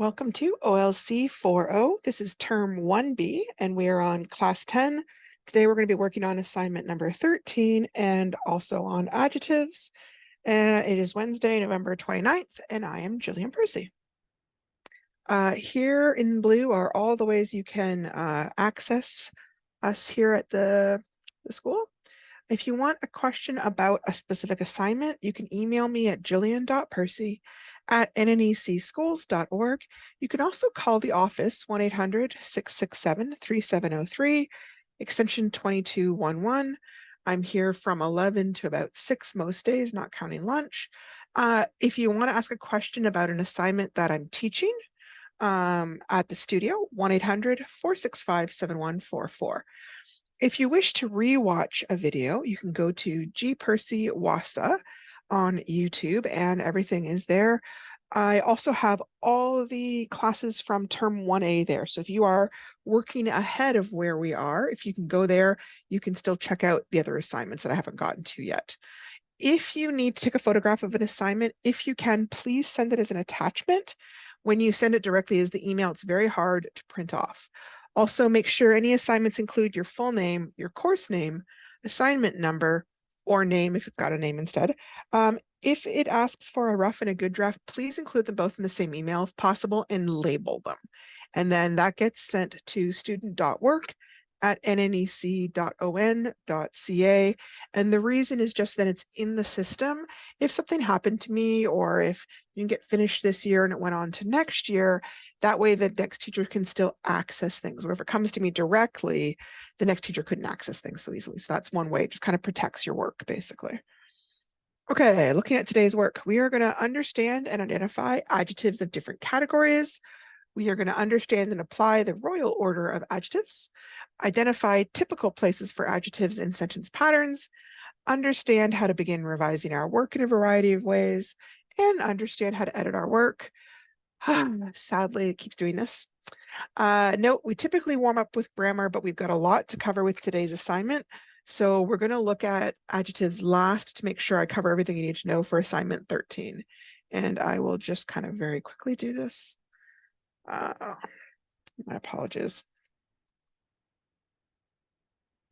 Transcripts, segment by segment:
Welcome to OLC 4.0. This is term 1B, and we are on class 10. Today, we're going to be working on assignment number 13 and also on adjectives. It is Wednesday, November 29th, and I am Jillian Percy. Here in blue are all the ways you can access us here at the school. If you want a question about a specific assignment, you can email me at jillian.percy@nnecschools.org. You can also call the office 1-800-667-3703, extension 2211. I'm here from 11 to about 6 most days, not counting lunch. If you want to ask a question about an assignment that I'm teaching at the studio, 1-800-465-7144. If you wish to rewatch a video, you can go to G Percy Wasa on YouTube, and everything is there. I also have all the classes from term 1A there. So if you are working ahead of where we are, if you can go there, you can still check out the other assignments that I haven't gotten to yet. If you need to take a photograph of an assignment, if you can, please send it as an attachment. When you send it directly as the email, it's very hard to print off. Also, make sure any assignments include your full name, your course name, assignment number, or name if it's got a name instead. If it asks for a rough and a good draft, please include them both in the same email if possible and label them. And then that gets sent to student.work@nnec.on.ca. And the reason is just that it's in the system. If something happened to me, or if you get finished this year and it went on to next year, that way the next teacher can still access things. Or if it comes to me directly, the next teacher couldn't access things so easily. So that's one way. It just kind of protects your work, basically. Okay, looking at today's work, we are going to understand and identify adjectives of different categories. We are going to understand and apply the royal order of adjectives, identify typical places for adjectives in sentence patterns, understand how to begin revising our work in a variety of ways, and understand how to edit our work. Sadly, it keeps doing this. Note, we typically warm up with grammar, but we've got a lot to cover with today's assignment. So we're going to look at adjectives last to make sure I cover everything you need to know for assignment 13. And I will just kind of very quickly do this. My apologies.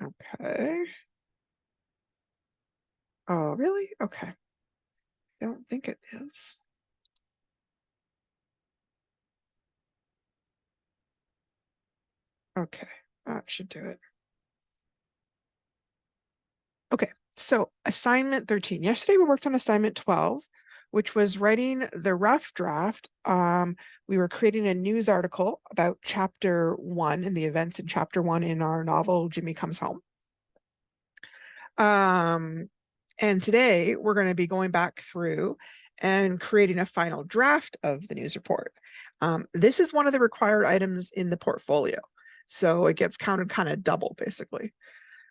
Okay. Oh, really? Okay. I don't think it is. Okay, that should do it. Okay, so assignment 13. Yesterday we worked on assignment 12, which was writing the rough draft. We were creating a news article about chapter 1 and the events in chapter 1 in our novel, Jimmy Comes Home. And today we're going to be going back through and creating a final draft of the news report. This is one of the required items in the portfolio. So it gets counted kind of double, basically.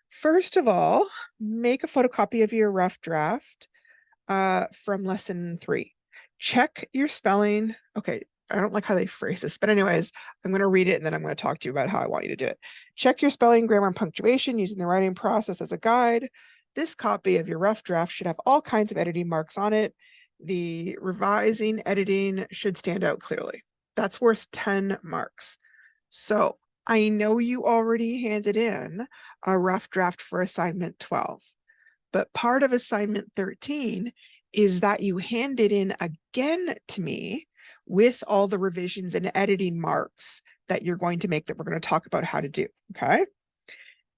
First of all, make a photocopy of your rough draft from lesson 3. Check your spelling. Okay, I don't like how they phrase this, but anyways, I'm going to read it and then I'm going to talk to you about how I want you to do it. Check your spelling, grammar, and punctuation using the writing process as a guide. This copy of your rough draft should have all kinds of editing marks on it. The revising, editing should stand out clearly. That's worth 10 marks. So I know you already handed in a rough draft for assignment 12, but part of assignment 13 is that you hand it in again to me with all the revisions and editing marks that you're going to make that we're going to talk about how to do, okay?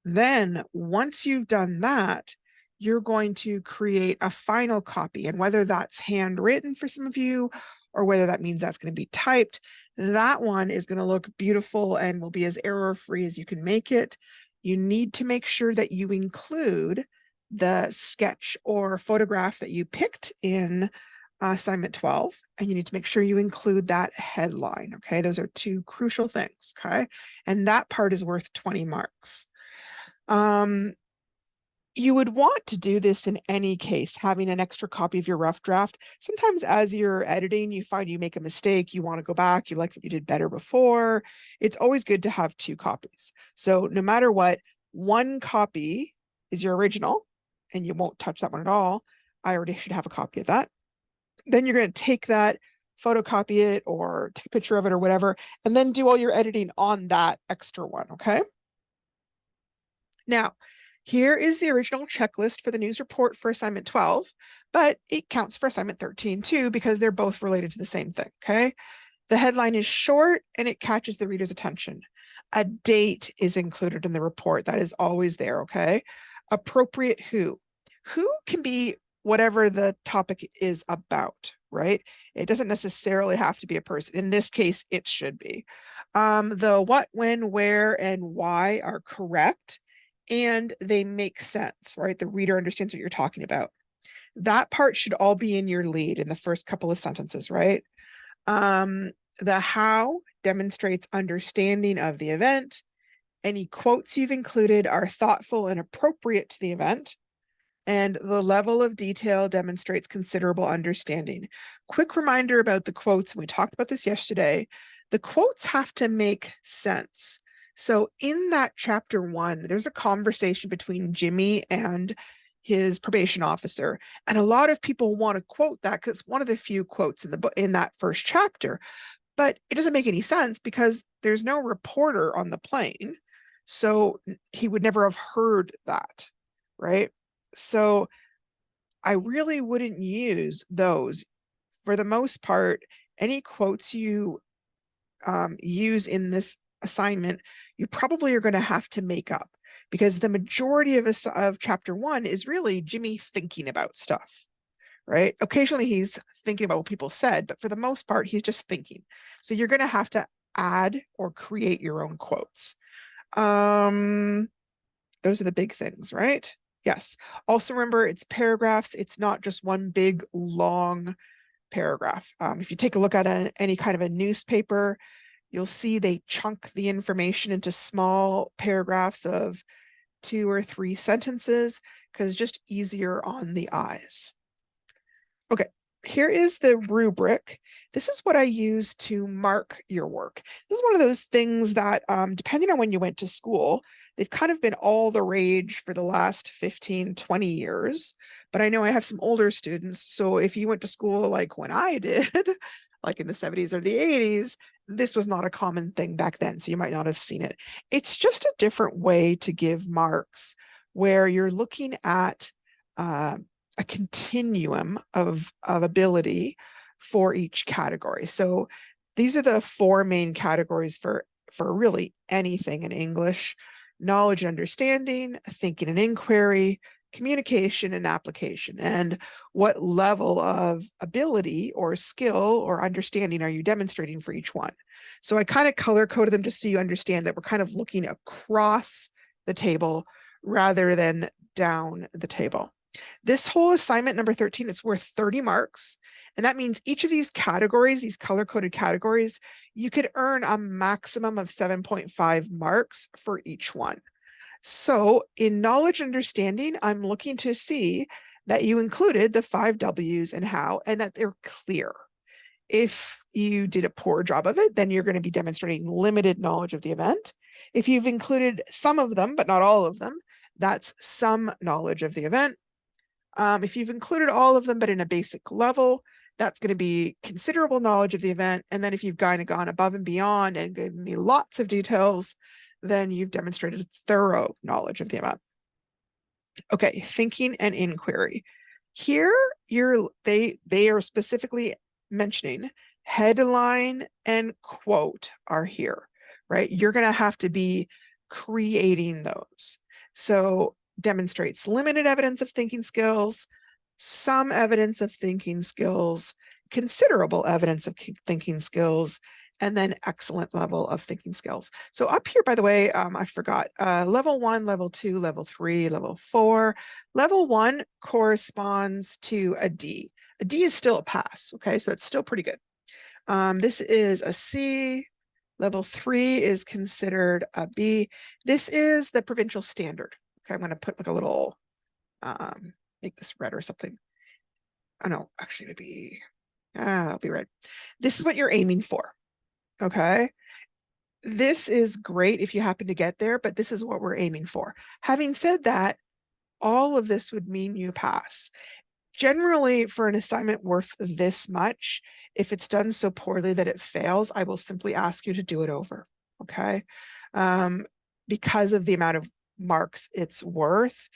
Then once you've done that, you're going to create a final copy, and whether that's handwritten for some of you or whether that means that's going to be typed, that one is going to look beautiful and will be as error-free as you can make it. You need to make sure that you include the sketch or photograph that you picked in assignment 12, and you need to make sure you include that headline, okay? Those are two crucial things, okay? And that part is worth 20 marks. You would want to do this in any case, having an extra copy of your rough draft. Sometimes as you're editing, you find you make a mistake, you want to go back, you like what you did better before. It's always good to have 2 copies. So no matter what, 1 copy is your original, and you won't touch that one at all. I already should have a copy of that. Then you're going to take that, photocopy it or take a picture of it or whatever, and then do all your editing on that extra one, okay? Now, here is the original checklist for the news report for assignment 12, but it counts for assignment 13 too, because they're both related to the same thing, okay? The headline is short and it catches the reader's attention. A date is included in the report. That is always there, okay? Appropriate who. Who can be whatever the topic is about, right? It doesn't necessarily have to be a person. In this case, it should be. The what, when, where, and why are correct, and they make sense, right? The reader understands what you're talking about. That part should all be in your lead in the first couple of sentences, right? The how demonstrates understanding of the event. Any quotes you've included are thoughtful and appropriate to the event. And the level of detail demonstrates considerable understanding. Quick reminder about the quotes. We talked about this yesterday. The quotes have to make sense. So in that chapter 1, there's a conversation between Jimmy and his probation officer. And a lot of people want to quote that because it's one of the few quotes in the book in that first chapter. But it doesn't make any sense because there's no reporter on the plane. So he would never have heard that, right? So I really wouldn't use those. For the most part, any quotes you use in this assignment, you probably are going to have to make up, because the majority of chapter 1 is really Jimmy thinking about stuff, right? Occasionally he's thinking about what people said, but for the most part, he's just thinking. So you're going to have to add or create your own quotes. Those are the big things, right? Yes. Also remember, it's paragraphs. It's not just one big long paragraph. If you take a look at any kind of a newspaper, you'll see they chunk the information into small paragraphs of 2 or 3 sentences because it's just easier on the eyes. Okay, here is the rubric. This is what I use to mark your work. This is one of those things that, depending on when you went to school, they've kind of been all the rage for the last 15, 20 years. But I know I have some older students. So if you went to school like when I did, like in the 70s or the 80s, this was not a common thing back then. So you might not have seen it. It's just a different way to give marks where you're looking at a continuum of ability for each category. So these are the 4 main categories for really anything in English: knowledge and understanding, thinking and inquiry, communication and application. And what level of ability or skill or understanding are you demonstrating for each one? So I kind of color coded them just so you understand that we're kind of looking across the table rather than down the table. This whole assignment number 13 is worth 30 marks. And that means each of these categories, these color-coded categories, you could earn a maximum of 7.5 marks for each one. So in knowledge and understanding, I'm looking to see that you included the 5 W's and how, and that they're clear. If you did a poor job of it, then you're going to be demonstrating limited knowledge of the event. If you've included some of them, but not all of them, that's some knowledge of the event. If you've included all of them, but in a basic level, that's going to be considerable knowledge of the event. And then if you've kind of gone above and beyond and given me lots of details, then you've demonstrated thorough knowledge of the event. Okay, thinking and inquiry. Here, they are specifically mentioning headline and quote are here, right? You're going to have to be creating those. So demonstrates limited evidence of thinking skills, some evidence of thinking skills, considerable evidence of thinking skills, and then excellent level of thinking skills. So up here, by the way, I forgot, level 1, level 2, level 3, level 4. Level 1 corresponds to a D. A D is still a pass, okay? So that's still pretty good. This is a C. Level 3 is considered a B. This is the provincial standard. Okay, I'm going to put like a little, make this red or something. Oh no, actually maybe, it'll be red. This is what you're aiming for, okay? This is great if you happen to get there, but this is what we're aiming for. Having said that, all of this would mean you pass. Generally, for an assignment worth this much, if it's done so poorly that it fails, I will simply ask you to do it over, okay? Because of the amount of marks it's worth,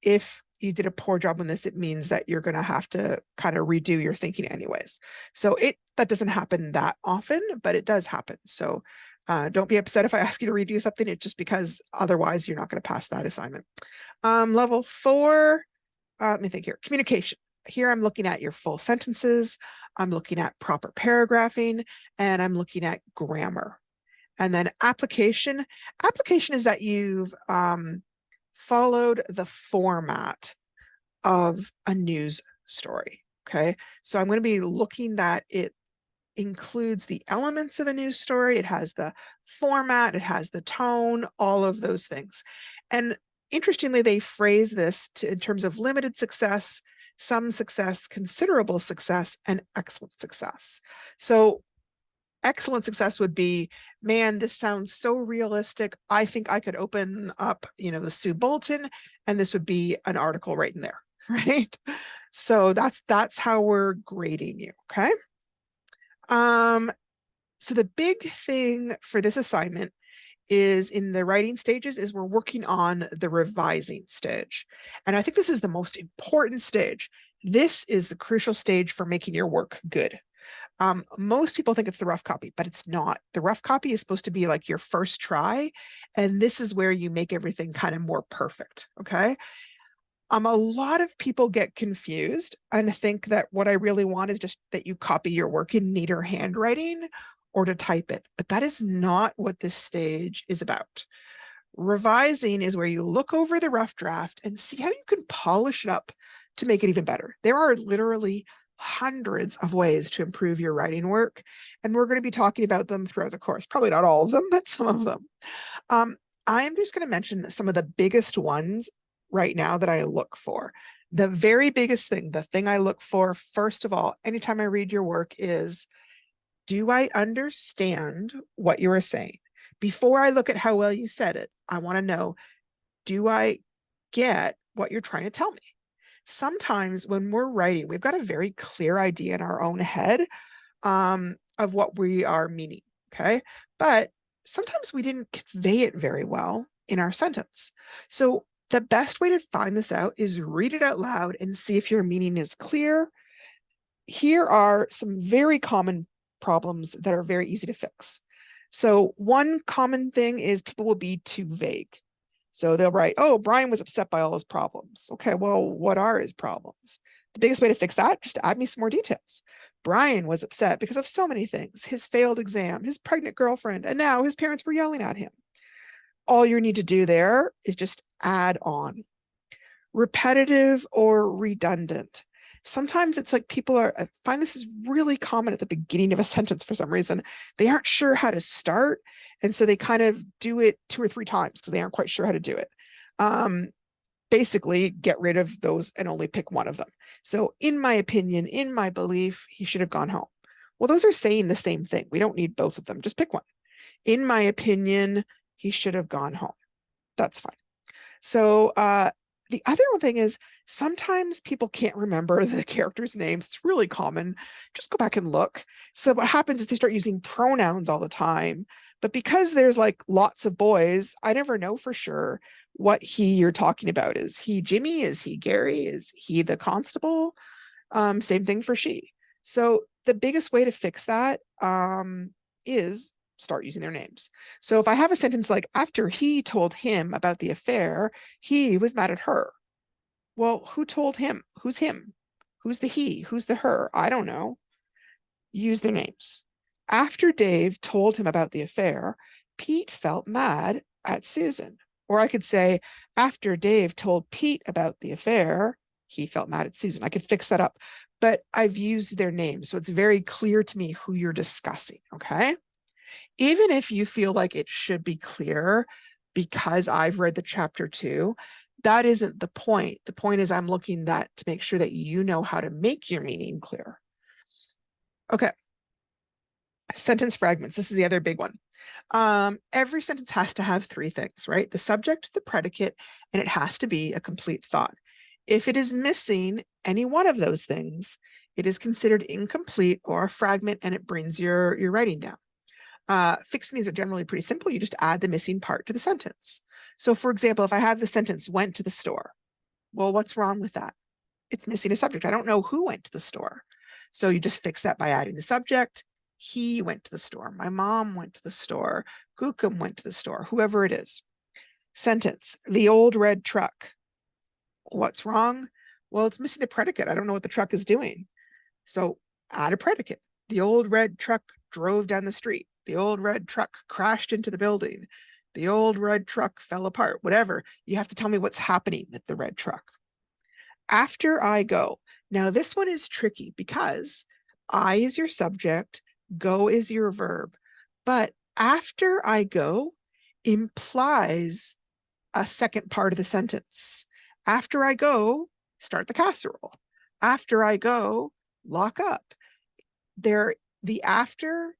if you did a poor job on this, it means that you're going to have to kind of redo your thinking anyways. So that doesn't happen that often, but it does happen. So don't be upset if I ask you to redo something. It's just because otherwise you're not going to pass that assignment. Level 4, let me think here. Communication. Here I'm looking at your full sentences. I'm looking at proper paragraphing, and I'm looking at grammar. And then application. Application is that you've followed the format of a news story. Okay. So I'm going to be looking that it includes the elements of a news story. It has the format, it has the tone, all of those things. And interestingly, they phrase this in terms of limited success, some success, considerable success, and excellent success. So excellent success would be, man, this sounds so realistic. I think I could open up, the Sioux Bulletin, and this would be an article right in there, right? So that's how we're grading you, okay? So the big thing for this assignment is in the writing stages is we're working on the revising stage. And I think this is the most important stage. This is the crucial stage for making your work good. Most people think it's the rough copy, but it's not. The rough copy is supposed to be like your first try, and this is where you make everything kind of more perfect, okay? A lot of people get confused and think that what I really want is just that you copy your work in neater handwriting or to type it, but that is not what this stage is about. Revising is where you look over the rough draft and see how you can polish it up to make it even better. There are literally hundreds of ways to improve your writing work, and we're going to be talking about them throughout the course. Probably not all of them, but some of them. I'm just going to mention some of the biggest ones right now that I look for. The very biggest thing, the thing I look for, first of all, anytime I read your work is, do I understand what you are saying? Before I look at how well you said it, I want to know, do I get what you're trying to tell me? Sometimes when we're writing, we've got a very clear idea in our own head of what we are meaning, okay? But sometimes we didn't convey it very well in our sentence. So the best way to find this out is read it out loud and see if your meaning is clear. Here are some very common problems that are very easy to fix. So one common thing is people will be too vague. So they'll write, oh, Brian was upset by all his problems. Okay, well, what are his problems? The biggest way to fix that, just add me some more details. Brian was upset because of so many things: his failed exam, his pregnant girlfriend, and now his parents were yelling at him. All you need to do there is just add on. Repetitive or redundant. Sometimes it's like I find this is really common at the beginning of a sentence for some reason. They aren't sure how to start, and so they kind of do it 2 or 3 times because they aren't quite sure how to do it. Basically, get rid of those and only pick one of them. So in my opinion, in my belief, he should have gone home. Well, those are saying the same thing. We don't need both of them. Just pick one. In my opinion, he should have gone home. That's fine. So the other thing is sometimes people can't remember the characters' names. It's really common. Just go back and look. So what happens is they start using pronouns all the time. But because there's like lots of boys, I never know for sure what he you're talking about. Is he Jimmy? Is he Gary? Is he the constable? Same thing for she. So the biggest way to fix that is start using their names. So if I have a sentence like, after he told him about the affair, he was mad at her. Well, who told him? Who's him? Who's the he? Who's the her? I don't know. Use their names. After Dave told him about the affair, Pete felt mad at Susan. Or I could say, after Dave told Pete about the affair, he felt mad at Susan. I could fix that up, but I've used their names. So it's very clear to me who you're discussing, okay? Even if you feel like it should be clear because I've read the chapter 2, that isn't the point. The point is I'm looking to make sure that you know how to make your meaning clear. Okay. Sentence fragments. This is the other big one. Every sentence has to have 3 things, right? The subject, the predicate, and it has to be a complete thought. If it is missing any one of those things, it is considered incomplete or a fragment, and it brings your writing down. Fixing these are generally pretty simple. You just add the missing part to the sentence. So for example, if I have the sentence went to the store, well, what's wrong with that? It's missing a subject. I don't know who went to the store. So you just fix that by adding the subject. He went to the store. My mom went to the store. Gukum went to the store, whoever it is. Sentence, the old red truck. What's wrong? Well, it's missing a predicate. I don't know what the truck is doing. So add a predicate. The old red truck drove down the street. The old red truck crashed into the building. The old red truck fell apart. Whatever. You have to tell me what's happening with the red truck. After I go. Now this one is tricky because I is your subject, go is your verb, but after I go implies a second part of the sentence. After I go, start the casserole. After I go, lock up. The after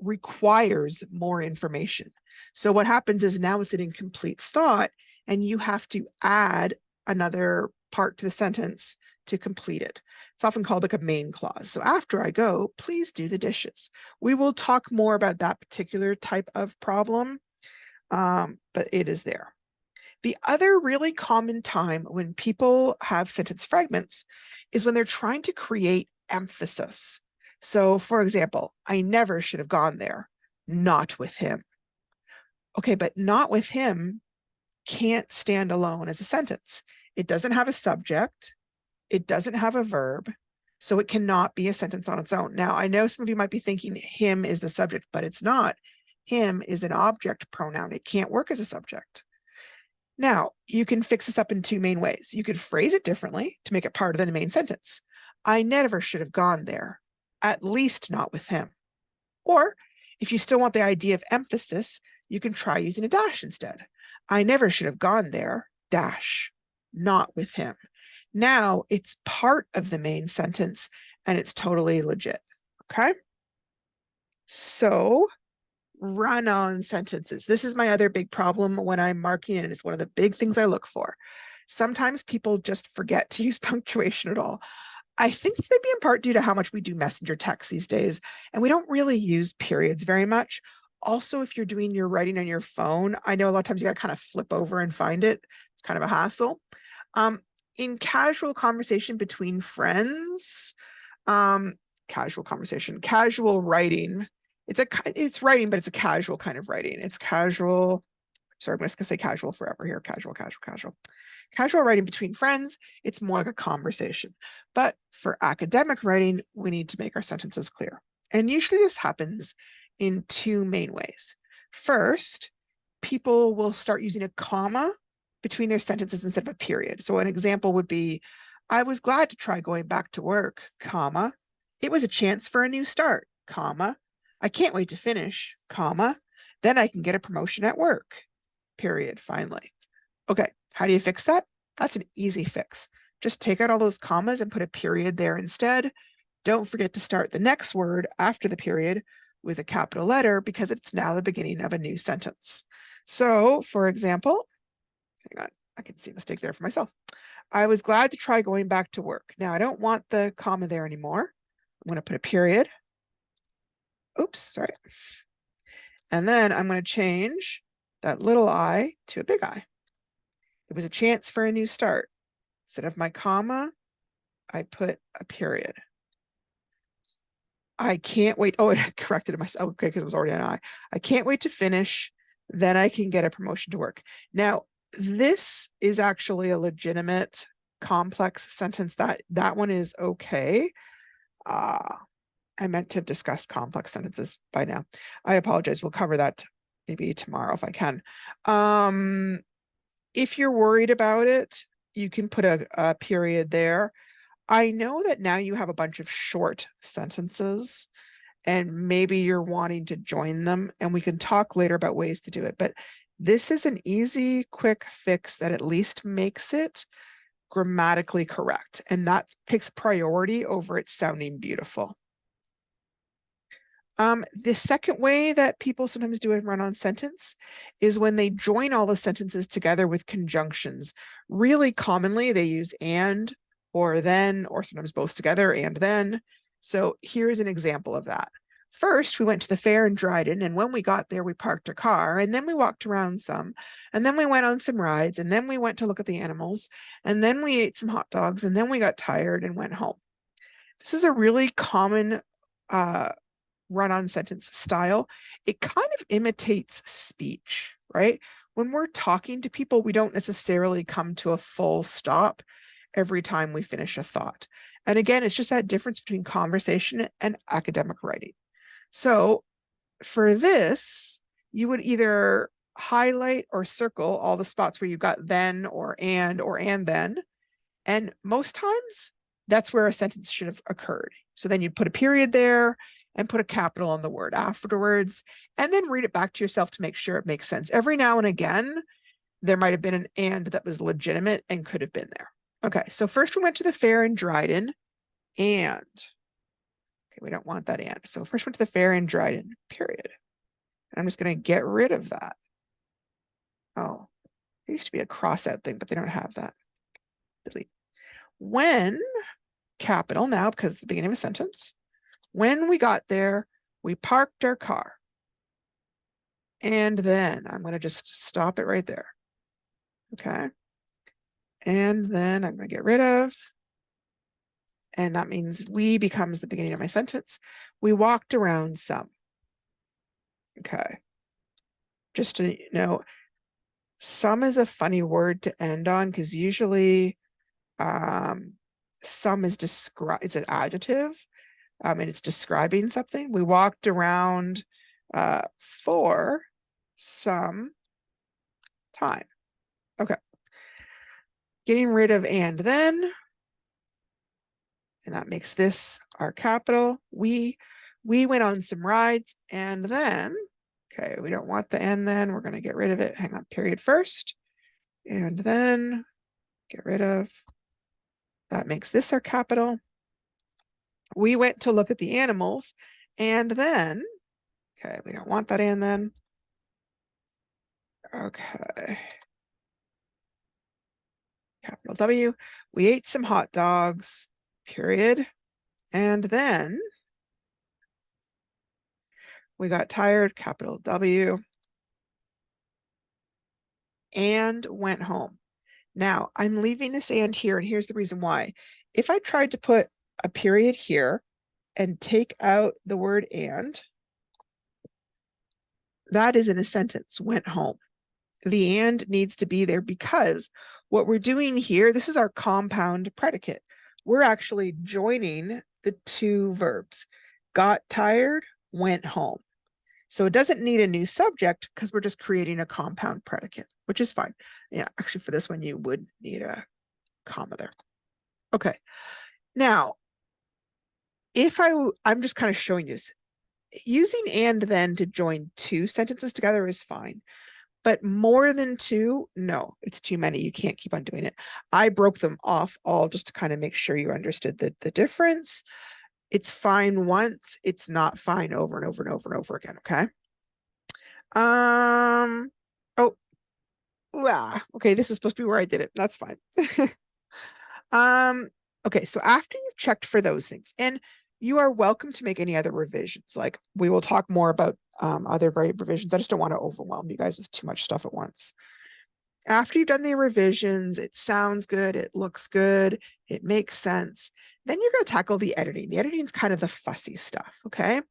requires more information. So what happens is now it's an incomplete thought, and you have to add another part to the sentence to complete it. It's often called like a main clause. So after I go, please do the dishes. We will talk more about that particular type of problem, but it is there. The other really common time when people have sentence fragments is when they're trying to create emphasis. So for example, I never should have gone there, not with him. Okay, but not with him can't stand alone as a sentence. It doesn't have a subject. It doesn't have a verb. So it cannot be a sentence on its own. Now, I know some of you might be thinking him is the subject, but it's not. Him is an object pronoun. It can't work as a subject. Now, you can fix this up in two main ways. You could phrase it differently to make it part of the main sentence. I never should have gone there, at least not with him. Or if you still want the idea of emphasis, you can try using a dash instead. I never should have gone there, dash, not with him. Now it's part of the main sentence and it's totally legit. Okay. So run-on sentences. This is my other big problem when I'm marking, and it's one of the big things I look for. Sometimes people just forget to use punctuation at all. I think this may be in part due to how much we do messenger text these days, and we don't really use periods very much. Also, if you're doing your writing on your phone, I know a lot of times you got to kind of flip over and find it. It's kind of a hassle. In casual conversation between friends, casual writing, it's writing, but it's a casual kind of writing. It's casual. Sorry, I'm just gonna say casual forever here. Casual. Casual writing between friends, it's more like a conversation. But for academic writing, we need to make our sentences clear. And usually this happens in two main ways. First, people will start using a comma between their sentences instead of a period. So an example would be, I was glad to try going back to work, comma. It was a chance for a new start, comma. I can't wait to finish, comma. Then I can get a promotion at work, period, finally. Okay, how do you fix that? That's an easy fix. Just take out all those commas and put a period there instead. Don't forget to start the next word after the period with a capital letter because it's now the beginning of a new sentence. So, for example, hang on, I can see a mistake there for myself. I was glad to try going back to work. Now, I don't want the comma there anymore. I'm going to put a period. Oops, sorry. And then I'm going to change that little I to a big I. It was a chance for a new start. Instead of my comma, I put a period. I can't wait. Oh, I corrected it myself. Okay, because it was already an I. I can't wait to finish. Then I can get a promotion to work. Now, this is actually a legitimate complex sentence. That one is okay. I meant to have discussed complex sentences by now. I apologize. We'll cover that maybe tomorrow if I can. If you're worried about it, you can put a period there. I know that now you have a bunch of short sentences and maybe you're wanting to join them, and we can talk later about ways to do it. But this is an easy, quick fix that at least makes it grammatically correct. And that takes priority over it sounding beautiful. The second way that people sometimes do a run-on sentence is when they join all the sentences together with conjunctions. Really commonly, they use and or then, or sometimes both together and then. So here's an example of that. First, we went to the fair in Dryden, and when we got there, we parked our car, and then we walked around some, and then we went on some rides, and then we went to look at the animals, and then we ate some hot dogs, and then we got tired and went home. This is a really common run-on sentence style. It kind of imitates speech, right? When we're talking to people, we don't necessarily come to a full stop every time we finish a thought. And again, it's just that difference between conversation and academic writing. So for this, you would either highlight or circle all the spots where you've got then or and then. And most times that's where a sentence should have occurred. So then you'd put a period there and put a capital on the word afterwards, and then read it back to yourself to make sure it makes sense. Every now and again, there might have been an and that was legitimate and could have been there. Okay, so first we went to the fair in Dryden, and okay, we don't want that and. So first went to the fair in Dryden, period. I'm just going to get rid of that. Oh, there used to be a cross-out thing, but they don't have that. Delete. When, capital now, because it's the beginning of a sentence. When we got there, we parked our car. And then I'm going to just stop it right there. Okay. And then I'm going to get rid of. And that means we becomes the beginning of my sentence. We walked around some. Okay. Just to know, some is a funny word to end on because usually some is it's an adjective. And it's describing something. We walked around for some time. Okay. Getting rid of and then, and that makes this our capital. We went on some rides, and then, okay, we don't want the and then. We're going to get rid of it. Hang on, period first. And then get rid of, that makes this our capital. We went to look at the animals, and then, okay, we don't want that and then. Okay. Capital W. We ate some hot dogs, period. And then we got tired, capital W, and went home. Now I'm leaving this and here, and here's the reason why. If I tried to put a period here and take out the word and, that is in a sentence, went home. The and needs to be there because what we're doing here, this is our compound predicate. We're actually joining the two verbs. Got tired, went home. So it doesn't need a new subject because we're just creating a compound predicate, which is fine. Yeah, actually for this one, you would need a comma there. Okay. Now, I'm just kind of showing you this. Using and then to join two sentences together is fine. But more than two, no, it's too many. You can't keep on doing it. I broke them off all just to kind of make sure you understood the difference. It's fine once, it's not fine over and over and over and over again, okay? Okay, this is supposed to be where I did it. That's fine. Okay, so after you've checked for those things, and you are welcome to make any other revisions. Like we will talk more about other grade revisions. I just don't want to overwhelm you guys with too much stuff at once. After you've done the revisions, it sounds good, it looks good, it makes sense. Then you're going to tackle the editing. The editing is kind of the fussy stuff, okay?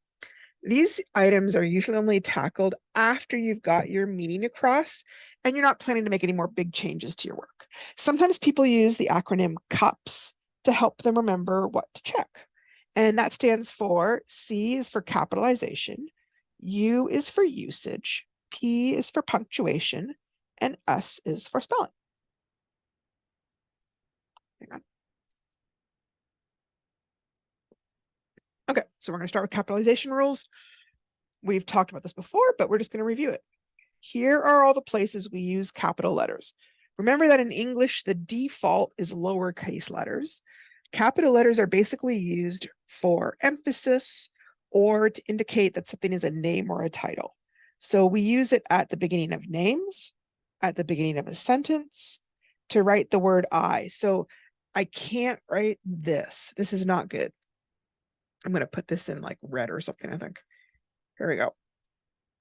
These items are usually only tackled after you've got your meaning across and you're not planning to make any more big changes to your work. Sometimes people use the acronym CUPS to help them remember what to check. And that stands for C is for capitalization, U is for usage, P is for punctuation, and S is for spelling. Hang on. Okay, so we're going to start with capitalization rules. We've talked about this before, but we're just going to review it. Here are all the places we use capital letters. Remember that in English, the default is lowercase letters. Capital letters are basically used for emphasis or to indicate that something is a name or a title. So we use it at the beginning of names, at the beginning of a sentence, to write the word I. So I can't write this. This is not good. I'm going to put this in like red or something, I think. Here we go.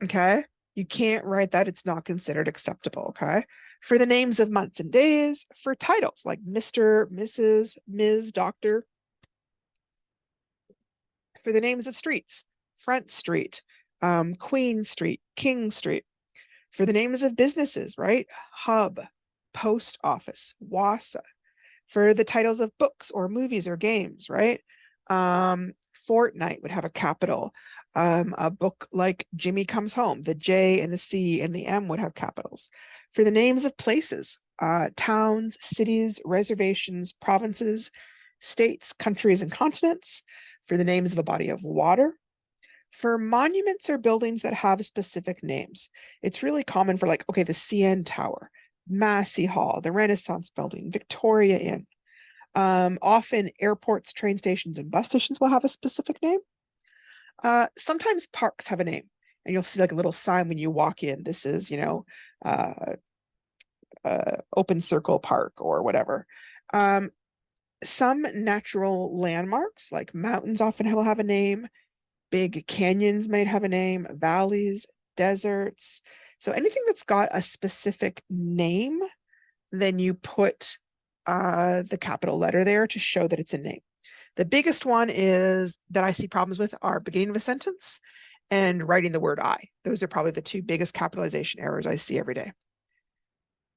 Okay. You can't write that. It's not considered acceptable. Okay. For the names of months and days, for titles like Mr., Mrs., Ms., Doctor. For the names of streets, Front Street, Queen Street, King Street. For the names of businesses, right? Hub, Post Office, Wassa. For the titles of books or movies or games, right? Fortnite would have a capital. A book like Jimmy Comes Home, the J and the C and the M would have capitals. For the names of places, towns, cities, reservations, provinces, states, countries, and continents. For the names of a body of water. For monuments or buildings that have specific names, it's really common for like, okay, the CN Tower, Massey Hall, the Renaissance Building, Victoria Inn. Often airports, train stations, and bus stations will have a specific name. Sometimes parks have a name, and you'll see like a little sign when you walk in. This is, Open Circle Park or whatever. Some natural landmarks, like mountains, often will have a name. Big canyons might have a name, valleys, deserts. So anything that's got a specific name, then you put the capital letter there to show that it's a name. The biggest one is that I see problems with are beginning of a sentence and writing the word I. Those are probably the two biggest capitalization errors I see every day.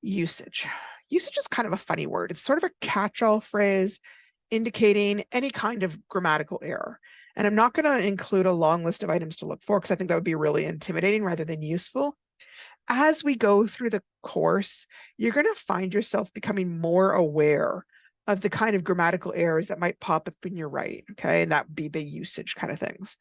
Usage. Usage is kind of a funny word. It's sort of a catch-all phrase indicating any kind of grammatical error. And I'm not going to include a long list of items to look for because I think that would be really intimidating rather than useful. As we go through the course, you're going to find yourself becoming more aware of the kind of grammatical errors that might pop up in your writing, okay? And that would be the usage kind of things.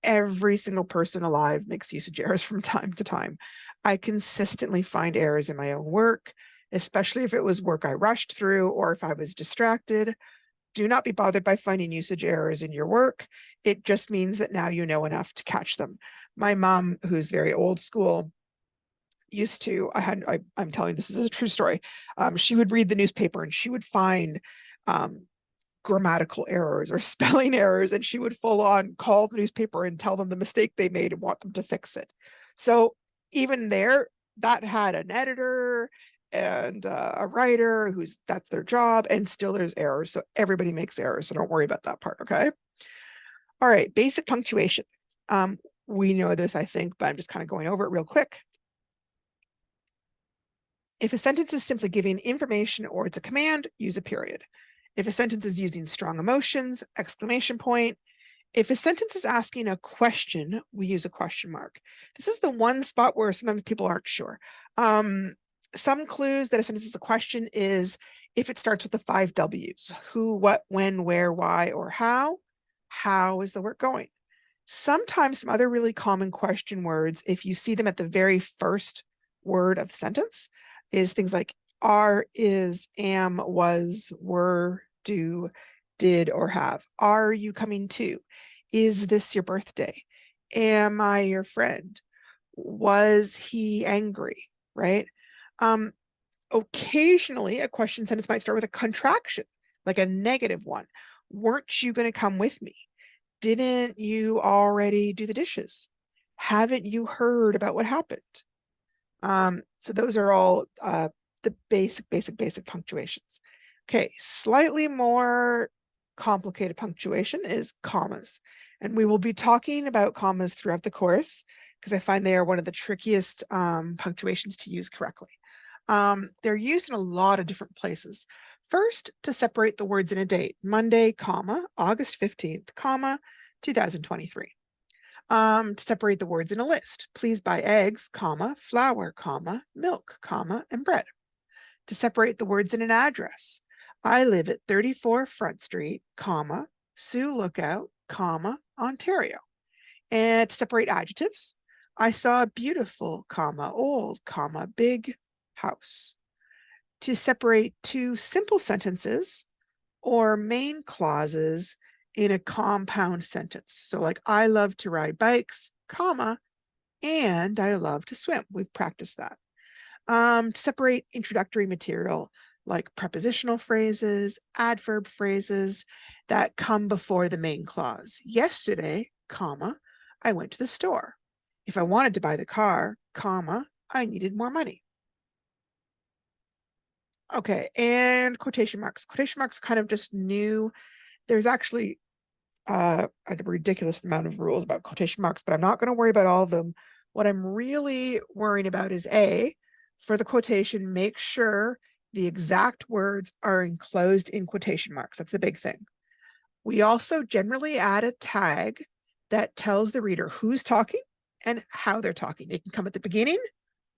Every single person alive makes usage errors from time to time. I consistently find errors in my own work, especially if it was work I rushed through or if I was distracted. Do not be bothered by finding usage errors in your work. It just means that now you know enough to catch them. My mom, who's very old school, used to, I'm telling this is a true story. She would read the newspaper and she would find grammatical errors or spelling errors, and she would full on call the newspaper and tell them the mistake they made and want them to fix it. So even there, that had an editor and a writer that's their job, and still there's errors. So everybody makes errors. So don't worry about that part. Okay. All right. Basic punctuation. We know this, I think, but I'm just kind of going over it real quick. If a sentence is simply giving information or it's a command, use a period. If a sentence is using strong emotions, exclamation point. If a sentence is asking a question, we use a question mark. This is the one spot where sometimes people aren't sure. Some clues that a sentence is a question is if it starts with the 5 W's, who, what, when, where, why, or how. How is the work going? Sometimes some other really common question words, if you see them at the very first word of the sentence, is things like are, is, am, was, were, do, did, or have. Are you coming to? Is this your birthday? Am I your friend? Was he angry? Right? Occasionally, a question sentence might start with a contraction, like a negative one. Weren't you going to come with me? Didn't you already do the dishes? Haven't you heard about what happened? So those are all the basic punctuations. Okay, slightly more complicated punctuation is commas. And we will be talking about commas throughout the course because I find they are one of the trickiest punctuations to use correctly. They're used in a lot of different places. First, to separate the words in a date, Monday, comma, August 15th, comma, 2023. To separate the words in a list, please buy eggs, comma, flour, comma, milk, comma, and bread. To separate the words in an address, I live at 34 Front Street, comma, Sioux Lookout, comma, Ontario. And to separate adjectives, I saw a beautiful, comma, old, comma, big house. To separate two simple sentences or main clauses in a compound sentence. So like, I love to ride bikes, comma, and I love to swim. We've practiced that. To separate introductory material like prepositional phrases, adverb phrases that come before the main clause. Yesterday, comma, I went to the store. If I wanted to buy the car, comma, I needed more money. Okay, and quotation marks. Quotation marks are kind of just new. There's actually a ridiculous amount of rules about quotation marks, but I'm not going to worry about all of them. What I'm really worrying about is A, for the quotation, make sure the exact words are enclosed in quotation marks. That's the big thing. We also generally add a tag that tells the reader who's talking and how they're talking. It can come at the beginning,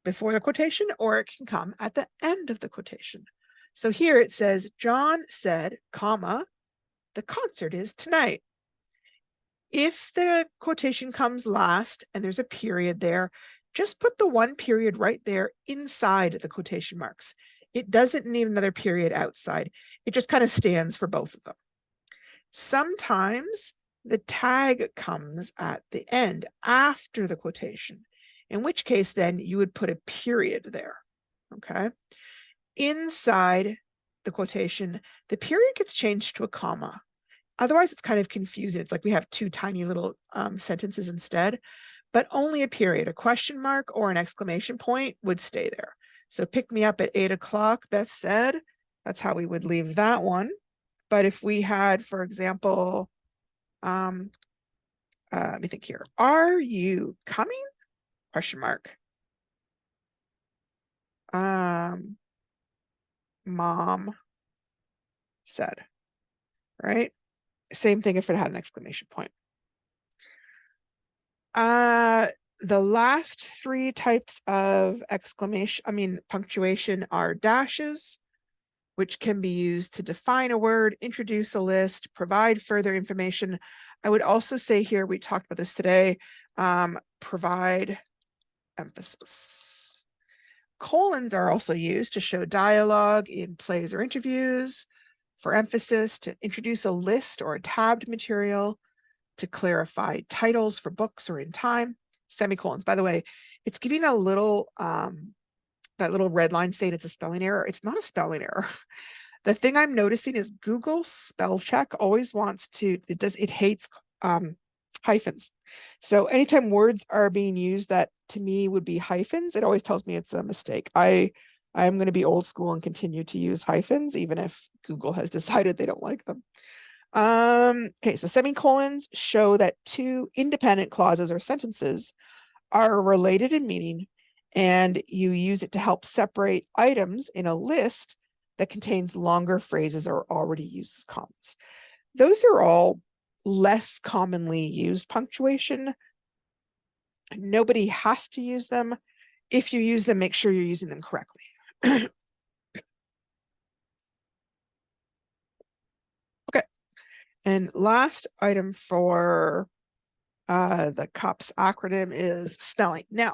before the quotation, or it can come at the end of the quotation. So here it says, John said, comma, the concert is tonight. If the quotation comes last and there's a period there, just put the one period right there inside the quotation marks. It doesn't need another period outside. It just kind of stands for both of them. Sometimes the tag comes at the end after the quotation, in which case then you would put a period there, okay? Inside the quotation, the period gets changed to a comma. Otherwise, it's kind of confusing. It's like we have two tiny little sentences instead, but only a period, a question mark or an exclamation point would stay there. So pick me up at 8 o'clock, Beth said. That's how we would leave that one. But if we had, for example, let me think here. Are you coming? Question mark. Mom said, right? Same thing if it had an exclamation point. The last three types of punctuation are dashes, which can be used to define a word, introduce a list, provide further information. I would also say here, we talked about this today, provide emphasis. Colons are also used to show dialogue in plays or interviews, for emphasis, to introduce a list or a tabbed material, to clarify titles for books or in time. Semicolons, by the way, it's giving a little, that little red line saying it's a spelling error. It's not a spelling error. The thing I'm noticing is Google spell check always wants to, it hates hyphens. So anytime words are being used that to me would be hyphens, it always tells me it's a mistake. I'm going to be old school and continue to use hyphens, even if Google has decided they don't like them. Okay, so semicolons show that two independent clauses or sentences are related in meaning, and you use it to help separate items in a list that contains longer phrases or already uses commas. Those are all less commonly used punctuation. Nobody has to use them. If you use them, make sure you're using them correctly. Okay, and last item for the CUPS acronym is spelling. Now,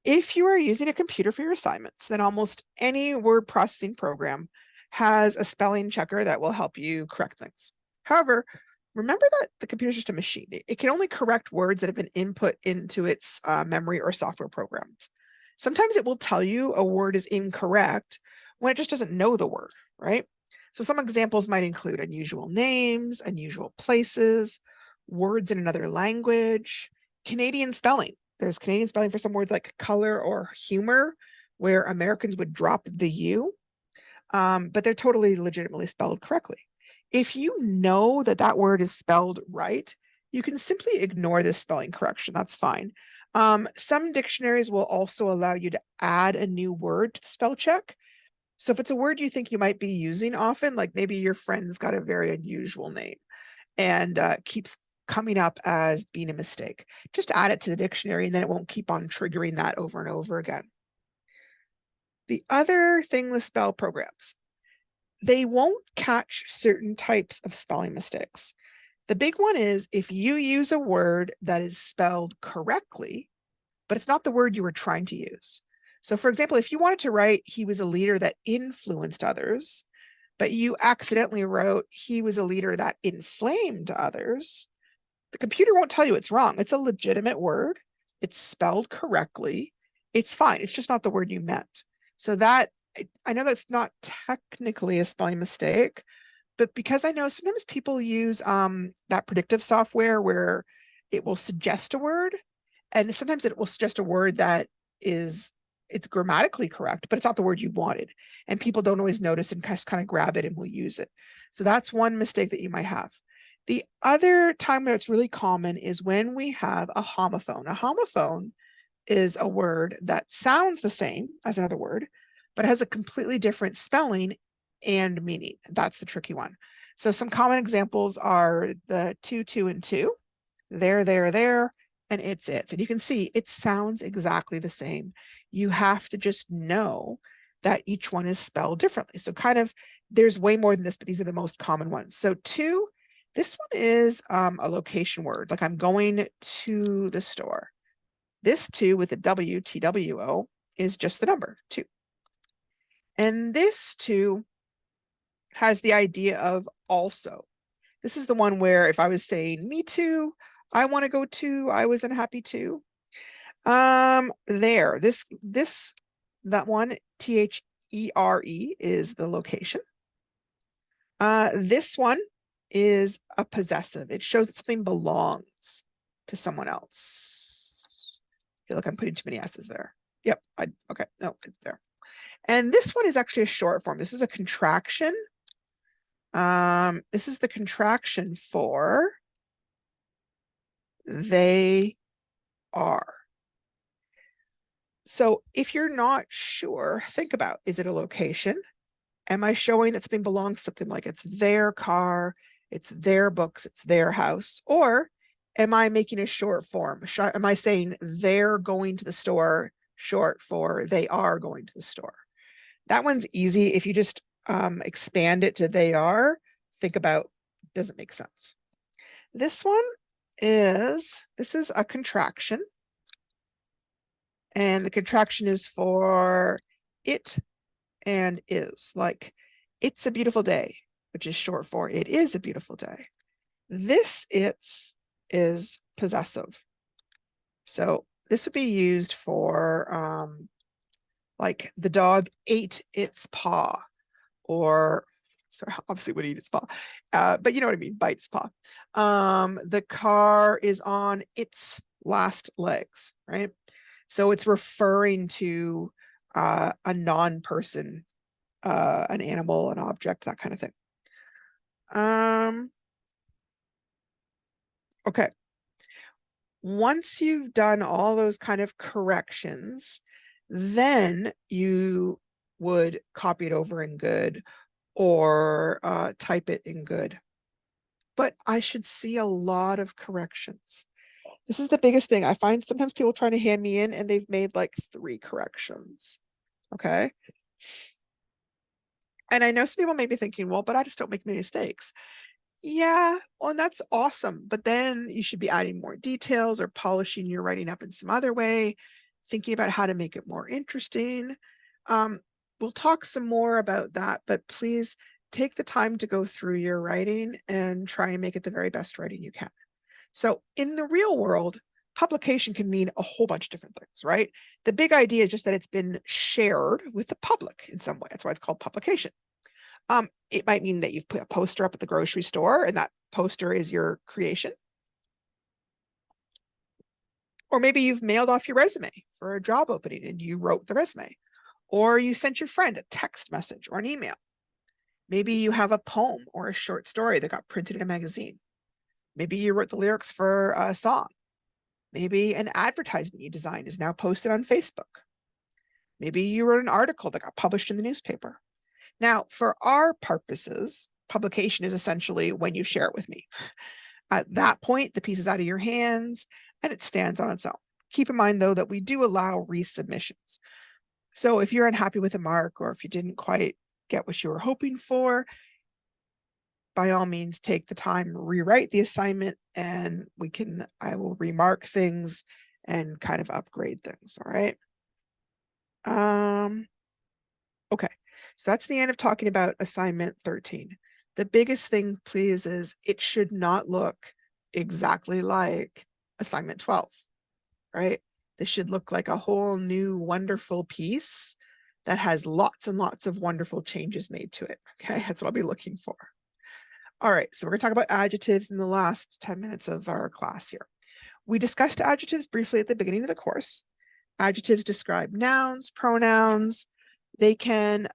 if you are using a computer for your assignments, then almost any word processing program has a spelling checker that will help you correct things. However, remember that the computer is just a machine. It can only correct words that have been input into its memory or software programs. Sometimes it will tell you a word is incorrect when it just doesn't know the word, right? So some examples might include unusual names, unusual places, words in another language, Canadian spelling. There's Canadian spelling for some words like color or humor, where Americans would drop the U, but they're totally legitimately spelled correctly. If you know that that word is spelled right, you can simply ignore this spelling correction. That's fine. Some dictionaries will also allow you to add a new word to the spell check. So if it's a word you think you might be using often, like maybe your friend's got a very unusual name and keeps coming up as being a mistake, just add it to the dictionary and then it won't keep on triggering that over and over again. The other thing with spell programs, they won't catch certain types of spelling mistakes. The big one is if you use a word that is spelled correctly, but it's not the word you were trying to use. So for example, if you wanted to write, he was a leader that influenced others, but you accidentally wrote, he was a leader that inflamed others, the computer won't tell you it's wrong. It's a legitimate word. It's spelled correctly. It's fine. It's just not the word you meant. So that, I know that's not technically a spelling mistake, but because I know sometimes people use that predictive software where it will suggest a word, and sometimes it will suggest a word that it's grammatically correct, but it's not the word you wanted. And people don't always notice and just kind of grab it and will use it. So that's one mistake that you might have. The other time where it's really common is when we have a homophone. A homophone is a word that sounds the same as another word, but has a completely different spelling and meaning. That's the tricky one. So some common examples are the two, and two, there, and it's. And you can see it sounds exactly the same. You have to just know that each one is spelled differently. So kind of, there's way more than this, but these are the most common ones. So two, this one is a location word, like I'm going to the store. This two with a W, TWO, is just the number two. And this two has the idea of also. This is the one where if I was saying me too, I want to go too, I was unhappy too. There, that one, THERE, is the location. This one is a possessive. It shows that something belongs to someone else. I feel like I'm putting too many S's there. Yep. Okay. No, it's there. And this one is actually a short form. This is a contraction. This is the contraction for they are. So if you're not sure, think about, is it a location? Am I showing that something belongs to something, like it's their car, it's their books, it's their house? Or am I making a short form? Am I saying they're going to the store, short for they are going to the store? That one's easy. If you just expand it to they are, think about, does it make sense? This one is a contraction. And the contraction is for it and is, like it's a beautiful day, which is short for it is a beautiful day. This it's is possessive. So this would be used for like the dog ate its paw, or sorry, obviously would eat its paw, but you know what I mean, bite its paw. The car is on its last legs, right? So it's referring to a non-person, an animal, an object, that kind of thing. Okay. Once you've done all those kind of corrections, then you would copy it over in good or type it in good. But I should see a lot of corrections. This is the biggest thing. I find sometimes people trying to hand me in and they've made like 3 corrections. Okay. And I know some people may be thinking, well, but I just don't make many mistakes. Yeah, well, and that's awesome. But then you should be adding more details or polishing your writing up in some other way, thinking about how to make it more interesting. We'll talk some more about that, but please take the time to go through your writing and try and make it the very best writing you can. So in the real world, publication can mean a whole bunch of different things, right? The big idea is just that it's been shared with the public in some way. That's why it's called publication. It might mean that you've put a poster up at the grocery store and that poster is your creation. Or maybe you've mailed off your resume for a job opening and you wrote the resume. Or you sent your friend a text message or an email. Maybe you have a poem or a short story that got printed in a magazine. Maybe you wrote the lyrics for a song. Maybe an advertisement you designed is now posted on Facebook. Maybe you wrote an article that got published in the newspaper. Now, for our purposes, publication is essentially when you share it with me. At that point, the piece is out of your hands and it stands on its own. Keep in mind, though, that we do allow resubmissions. So if you're unhappy with a mark or if you didn't quite get what you were hoping for, by all means, take the time, rewrite the assignment, and I will remark things and kind of upgrade things. All right. Okay. So that's the end of talking about assignment 13. The biggest thing, please, is it should not look exactly like assignment 12, right? This should look like a whole new wonderful piece that has lots and lots of wonderful changes made to it. Okay, that's what I'll be looking for. All right, so we're going to talk about adjectives in the last 10 minutes of our class here. We discussed adjectives briefly at the beginning of the course. Adjectives describe nouns, pronouns. They can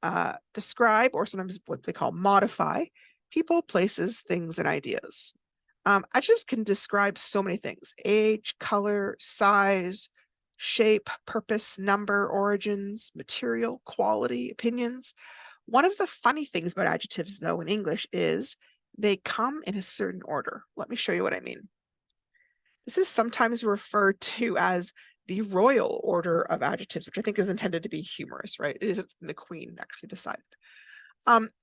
describe, or sometimes what they call modify, people, places, things, and ideas. Adjectives can describe so many things: age, color, size, shape, purpose, number, origins, material, quality, opinions. One of the funny things about adjectives, though, in English is they come in a certain order. Let me show you what I mean. This is sometimes referred to as the royal order of adjectives, which I think is intended to be humorous, right? It is the Queen actually decided.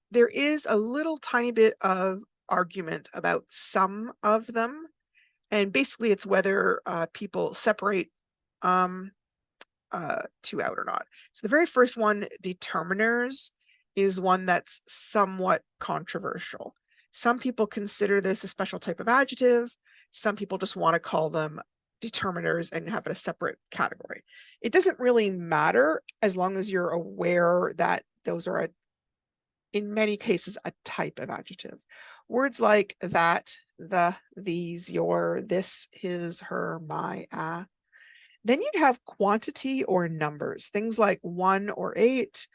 There is a little tiny bit of argument about some of them, and basically it's whether people separate two out or not. So the very first one, determiners, is one that's somewhat controversial. Some people consider this a special type of adjective. Some people just want to call them determiners and have it a separate category. It doesn't really matter as long as you're aware that those are, in many cases, a type of adjective. Words like that, the, these, your, this, his, her, my, Then you'd have quantity or numbers, things like 1 or 8,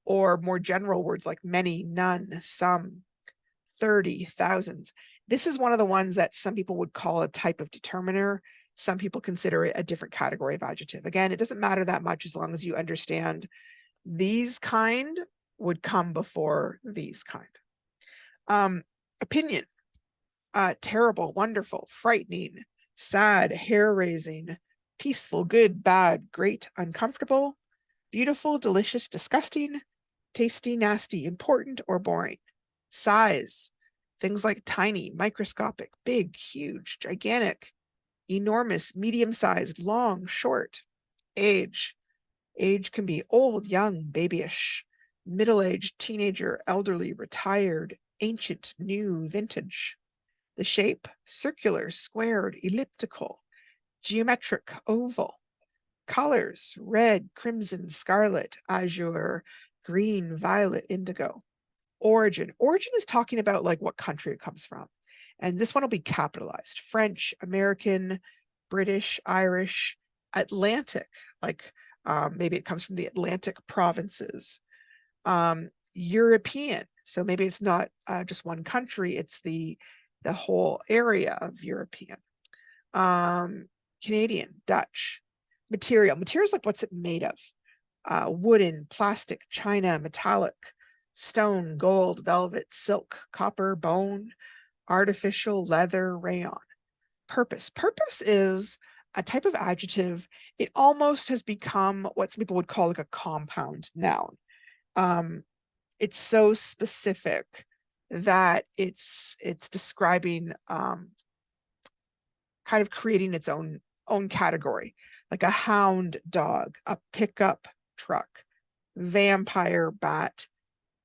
or more general words like many, none, some, 30, thousands. This is one of the ones that some people would call a type of determiner. Some people consider it a different category of adjective. Again, it doesn't matter that much as long as you understand these kind would come before these kind. Opinion, terrible, wonderful, frightening, sad, hair-raising, peaceful, good, bad, great, uncomfortable, beautiful, delicious, disgusting, tasty, nasty, important, or boring. Size, things like tiny, microscopic, big, huge, gigantic, enormous, medium-sized, long, short. Age, age can be old, young, babyish, middle-aged, teenager, elderly, retired, ancient, new, vintage. The shape, circular, squared, elliptical, geometric, oval. Colors, red, crimson, scarlet, azure, green, violet, indigo. Origin, origin is talking about like what country it comes from. And this one will be capitalized: French, American, British, Irish, Atlantic, like maybe it comes from the Atlantic provinces. European, so maybe it's not just one country, it's the whole area of European. Canadian, Dutch. Material, material is like what's it made of? Wooden, plastic, china, metallic, stone, gold, velvet, silk, copper, bone, artificial, leather, rayon. Purpose, purpose is a type of adjective. It almost has become what some people would call like a compound noun. It's so specific that it's describing kind of creating its own category, like a hound dog, a pickup truck, vampire bat,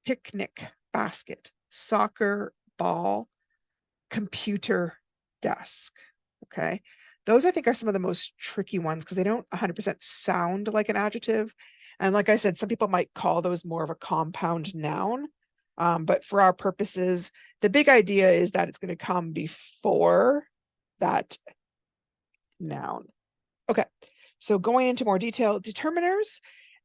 picnic basket, soccer ball, computer desk. Okay, those I think are some of the most tricky ones because they don't 100% sound like an adjective. And like I said, some people might call those more of a compound noun. But for our purposes, the big idea is that it's going to come before that noun. Okay, so going into more detail, determiners,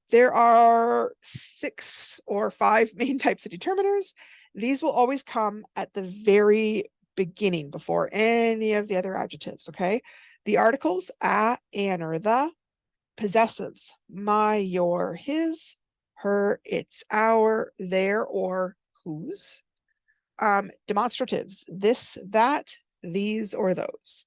there are 6 or 5 main types of determiners. These will always come at the very beginning before any of the other adjectives, okay? The articles, a, an, or the. Possessives, my, your, his, her, its, our, their, or whose. Demonstratives, this, that, these, or those.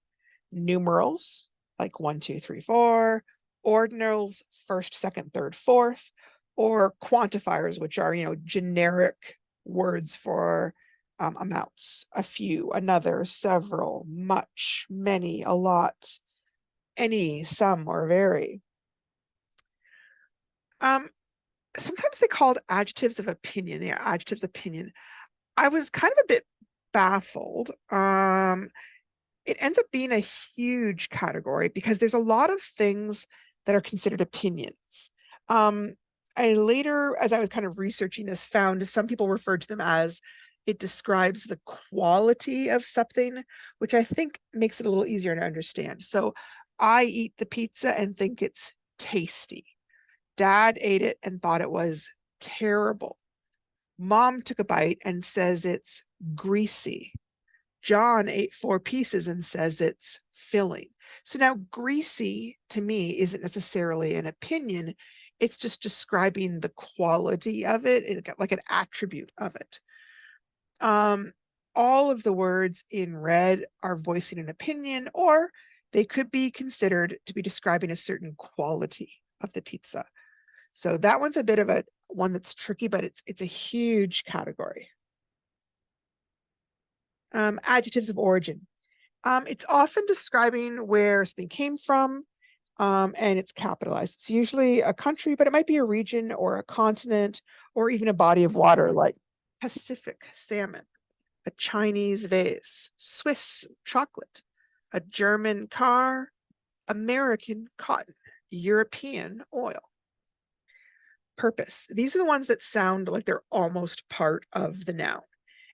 Numerals, like 1, 2, 3, 4. Ordinals, first, second, third, fourth. Or quantifiers, which are, generic words for amounts: a few, another, several, much, many, a lot, any, some, or very. sometimes they called adjectives of opinion. Yeah, adjectives opinion. I was kind of a bit baffled. It ends up being a huge category because there's a lot of things that are considered opinions. Um, I later, as I was kind of researching this, found some people referred to them as it describes the quality of something, which I think makes it a little easier to understand. So I eat the pizza and think it's tasty. Dad ate it and thought it was terrible. Mom took a bite and says it's greasy. John ate 4 pieces and says it's filling. So now greasy to me isn't necessarily an opinion. It's just describing the quality of it, like an attribute of it. Um, all of the words in red are voicing an opinion, or they could be considered to be describing a certain quality of the pizza. So that one's a bit of a one that's tricky, but it's a huge category. Adjectives of origin. It's often describing where something came from, and it's capitalized. It's usually a country, but it might be a region or a continent or even a body of water like Pacific salmon, a Chinese vase, Swiss chocolate, a German car, American cotton, European oil. Purpose. These are the ones that sound like they're almost part of the noun.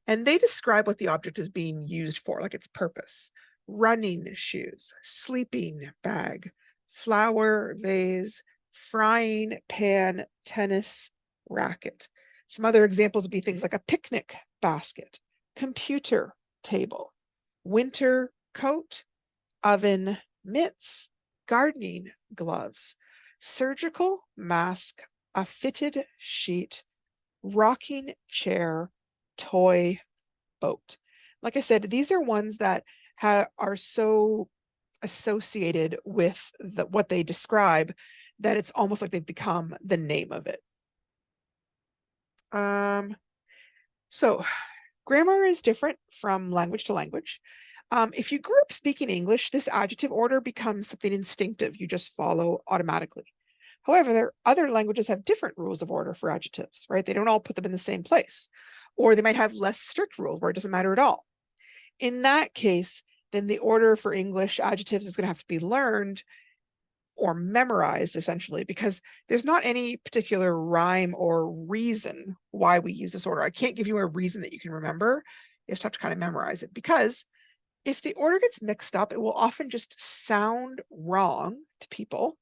And they describe what the object is being used for, like its purpose. Running shoes, sleeping bag, flower vase, frying pan, tennis racket. Some other examples would be things like a picnic basket, computer table, winter coat, oven mitts, gardening gloves, surgical mask, a fitted sheet, rocking chair, toy boat. Like I said, these are ones that are so associated with what they describe that it's almost like they've become the name of it. So grammar is different from language to language. If you grew up speaking English, this adjective order becomes something instinctive. You just follow automatically. However, other languages have different rules of order for adjectives, right? They don't all put them in the same place, or they might have less strict rules where it doesn't matter at all. In that case, then the order for English adjectives is going to have to be learned or memorized essentially, because there's not any particular rhyme or reason why we use this order. I can't give you a reason that you can remember. You just have to kind of memorize it, because if the order gets mixed up, it will often just sound wrong to people,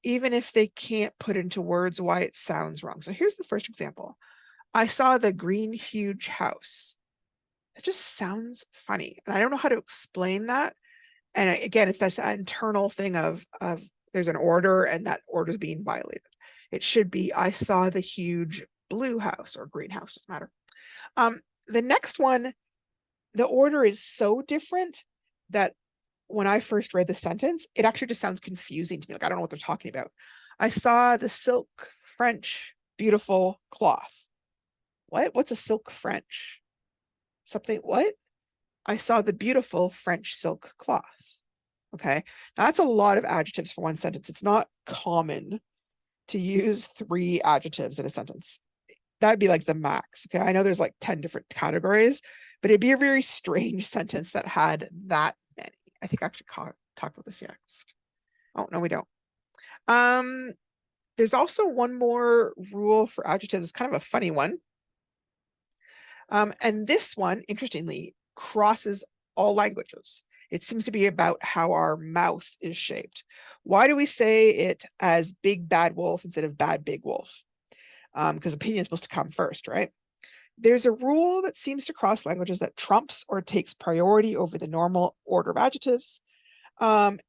even if they can't put into words why it sounds wrong. So here's the first example. I saw the green huge house. It just sounds funny. And I don't know how to explain that. And again, it's that internal thing of there's an order and that order is being violated. It should be, I saw the huge blue house or green house, doesn't matter. The next one, the order is so different that when I first read the sentence, it actually just sounds confusing to me. Like, I don't know what they're talking about. I saw the silk French beautiful cloth. What? What's a silk French? Something, what? I saw the beautiful French silk cloth. Okay. Now, that's a lot of adjectives for one sentence. It's not common to use 3 adjectives in a sentence. That'd be like the max. Okay. I know there's like 10 different categories, but it'd be a very strange sentence that had that many. I think I actually talk about this next. Oh, no, we don't. There's also one more rule for adjectives, kind of a funny one. And this one, interestingly, crosses all languages. It seems to be about how our mouth is shaped. Why do we say it as big bad wolf instead of bad big wolf? Because opinion is supposed to come first, right? There's a rule that seems to cross languages that trumps or takes priority over the normal order of adjectives. It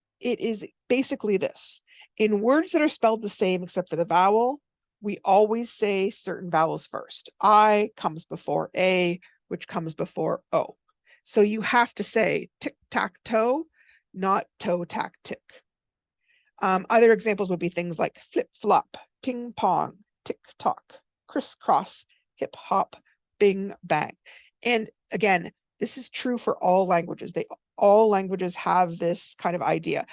is basically this. In words that are spelled the same except for the vowel, we always say certain vowels first. I comes before A, which comes before O. So you have to say tic-tac-toe, not toe-tack-tick. Other examples would be things like flip-flop, ping-pong, tick-tock, crisscross, hip-hop, bing, bang. And again, this is true for all languages. All languages have this kind of idea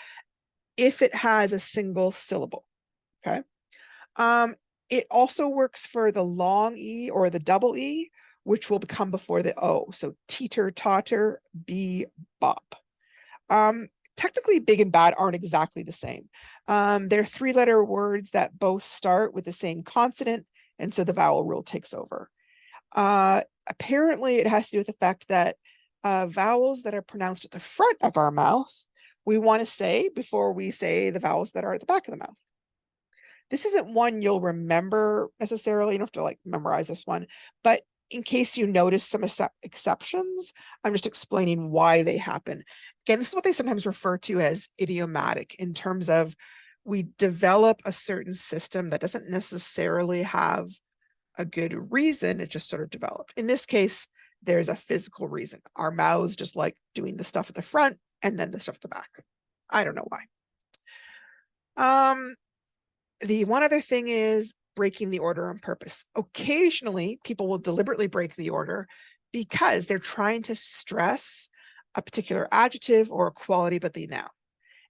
if it has a single syllable. Okay. It also works for the long E or the double E, which will come before the O. So teeter, totter, bop. Technically, big and bad aren't exactly the same. They're three-letter words that both start with the same consonant, and so the vowel rule takes over. Apparently, it has to do with the fact that vowels that are pronounced at the front of our mouth, we want to say before we say the vowels that are at the back of the mouth. This isn't one you'll remember necessarily. You don't have to like memorize this one, but in case you notice some exceptions, I'm just explaining why they happen. Again, this is what they sometimes refer to as idiomatic, in terms of we develop a certain system that doesn't necessarily have a good reason. It just sort of developed. In this case, there's a physical reason. Our mouths just like doing the stuff at the front and then the stuff at the back. I don't know why. The one other thing is breaking the order on purpose. Occasionally, people will deliberately break the order because they're trying to stress a particular adjective or a quality about the noun.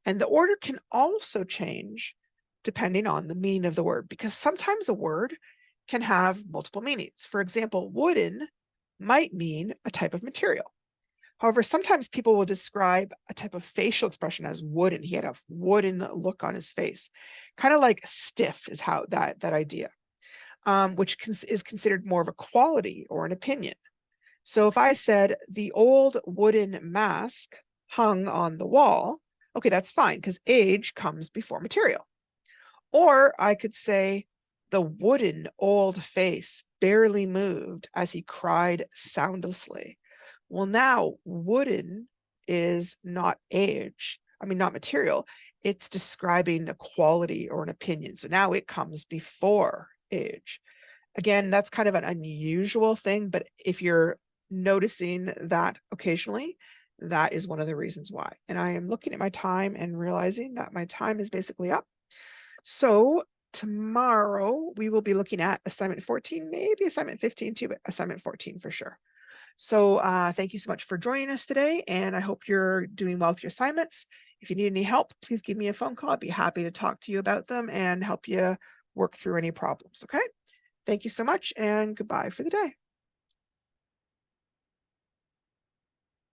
And the order can also change depending on the meaning of the word, because sometimes a word can have multiple meanings. For example, wooden might mean a type of material. However, sometimes people will describe a type of facial expression as wooden. He had a wooden look on his face, kind of like stiff is how that idea, which is considered more of a quality or an opinion. So if I said the old wooden mask hung on the wall, okay, that's fine because age comes before material. Or I could say the wooden old face barely moved as he cried soundlessly. Well, now wooden is not age. I mean, not material. It's describing a quality or an opinion. So now it comes before age. Again, that's kind of an unusual thing, but if you're noticing that occasionally, that is one of the reasons why. And I am looking at my time and realizing that my time is basically up. So tomorrow we will be looking at assignment 14, maybe assignment 15 too, but assignment 14 for sure. So thank you so much for joining us today, and I hope you're doing well with your assignments. If you need any help, please give me a phone call. I'd be happy to talk to you about them and help you work through any problems, okay? Thank you so much, and goodbye for the day.